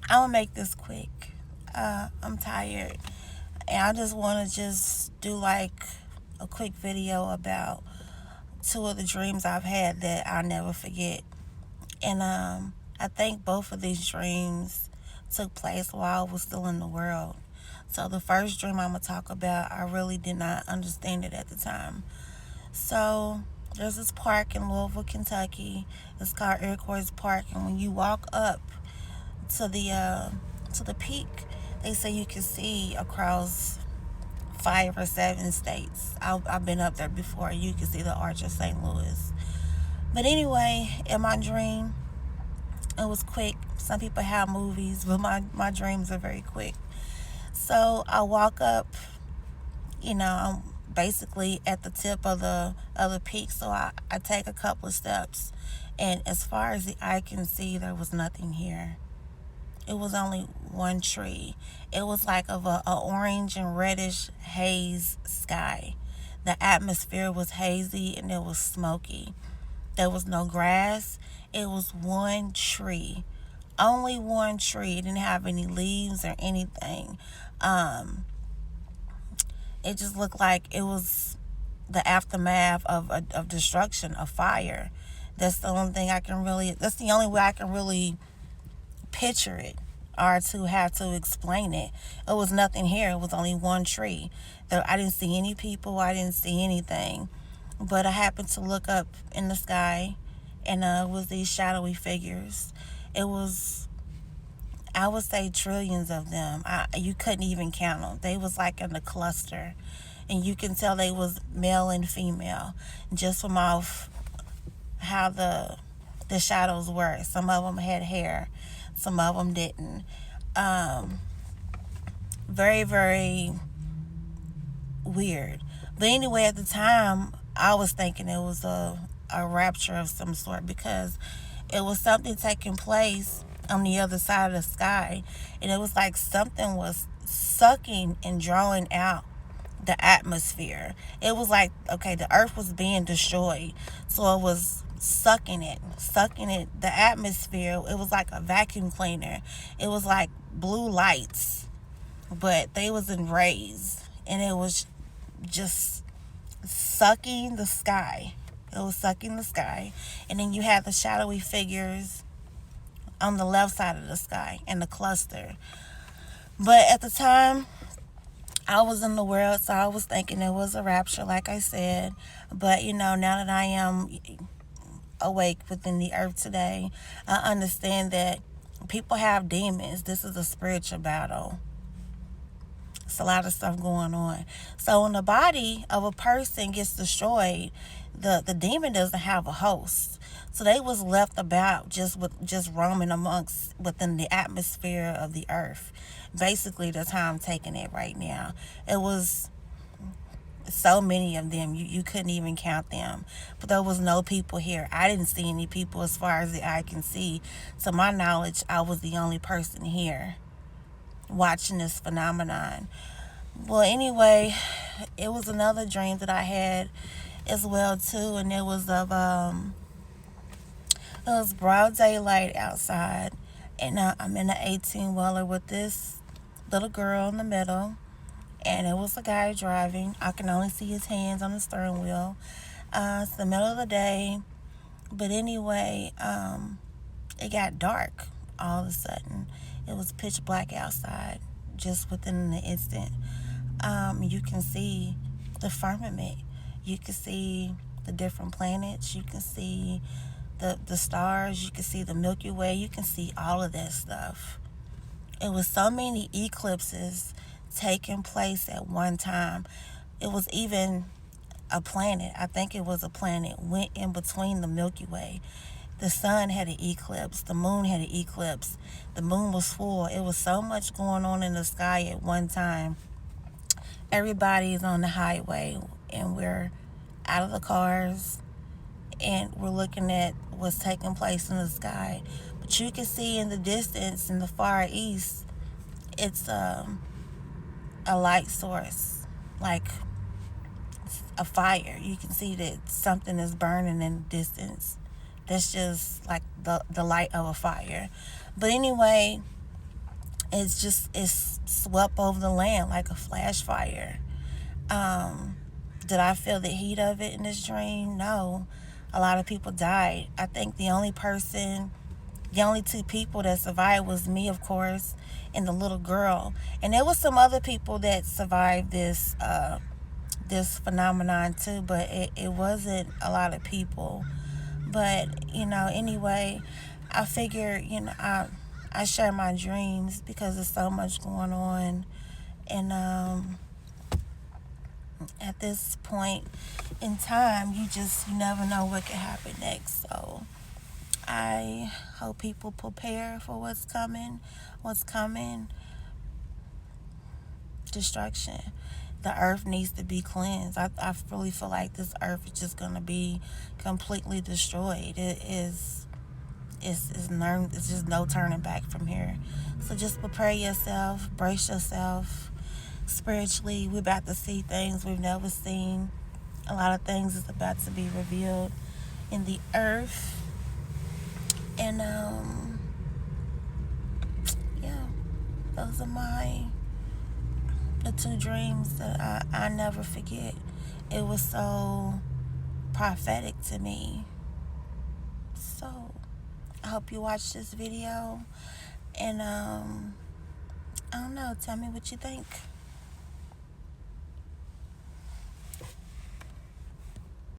I'm gonna make this quick. I'm tired, and I just want to just do like a quick video about two of the dreams I've had that I'll never forget. And I think both of these dreams took place while I was still in the world. So the first dream I'm gonna talk about, I really did not understand it at the time. So there's this park in Louisville, Kentucky. It's called Iroquois Park, and when you walk up to the peak, they say you can see across 5 or 7 states. I've been up there before. You can see the Arch of St. Louis. But anyway, in my dream, it was quick. Some people have movies, but my dreams are very quick. So I walk up, I'm basically at the tip of the peak. So I take a couple of steps, and as far as the eye can see, there was nothing here. It was only one tree. It was like of a orange and reddish haze sky. The atmosphere was hazy and it was smoky. There was no grass. It was one tree. Only one tree. It didn't have any leaves or anything. Um, it just looked like it was the aftermath of destruction, of fire. That's the only way I can really picture it or to have to explain it. It was nothing here. It was only one tree. I didn't see any people. I didn't see anything. But I happened to look up in the sky, and it was these shadowy figures. It was, I would say, trillions of them. You couldn't even count them. They was like in a cluster, and you can tell they was male and female just from off how the shadows were. Some of them had hair, some of them didn't. Um, Very, very weird. But anyway, at the time, I was thinking it was a rapture of some sort because it was something taking place on the other side of the sky. And it was like something was sucking and drawing out the atmosphere. It was like, okay, the earth was being destroyed. So it was sucking it, the atmosphere. It was like a vacuum cleaner. It was like blue lights, but they was in rays. And it was just sucking the sky. It was sucking the sky. And then you had the shadowy figures on the left side of the sky in the cluster. But at the time, I was in the world, so I was thinking it was a rapture, like I said. But now that I am awake within the earth today, I understand that people have demons. This is a spiritual battle. It's a lot of stuff going on. So when the body of a person gets destroyed, the demon doesn't have a host. So they was left about just roaming amongst within the atmosphere of the earth. Basically, that's how I'm taking it right now. It was so many of them, you couldn't even count them. But there was no people here. I didn't see any people as far as the eye can see. To my knowledge, I was the only person here watching this phenomenon. Well, anyway, it was another dream that I had as well too, and it was broad daylight outside, and I'm in an 18-wheeler with this little girl in the middle, and it was a guy driving. I can only see his hands on the steering wheel. It's the middle of the day, but anyway, it got dark all of a sudden. It was pitch black outside just within an instant. You can see the firmament. You can see the different planets. You can see the stars. You can see the Milky Way. You can see all of that stuff. It was so many eclipses taking place at one time. It was even a planet. I think it was a planet went in between the Milky Way. The sun had an eclipse. The moon had an eclipse. The moon was full. It was so much going on in the sky at one time. Everybody is on the highway, and we're out of the cars, and we're looking at what's taking place in the sky. But you can see in the distance, in the far east, it's a light source, like a fire. You can see that something is burning in the distance. That's just like the light of a fire. But anyway, it's swept over the land like a flash fire. Um, did I feel the heat of it in this dream? No. A lot of people died. I think the only two people that survived was me, of course, and the little girl. And there was some other people that survived this phenomenon too, but it wasn't a lot of people. But anyway, I figure I share my dreams because there's so much going on, and at this point in time, you never know what could happen next. So I hope people prepare for what's coming. What's coming? Destruction. The earth needs to be cleansed. I really feel like this earth is just gonna be completely destroyed. It's just no turning back from here. So just prepare yourself, brace yourself. Spiritually, we're about to see things we've never seen. A lot of things is about to be revealed in the earth. And yeah, those are the two dreams that I never forget. It was so prophetic to me. So I hope you watch this video, and I don't know, tell me what you think.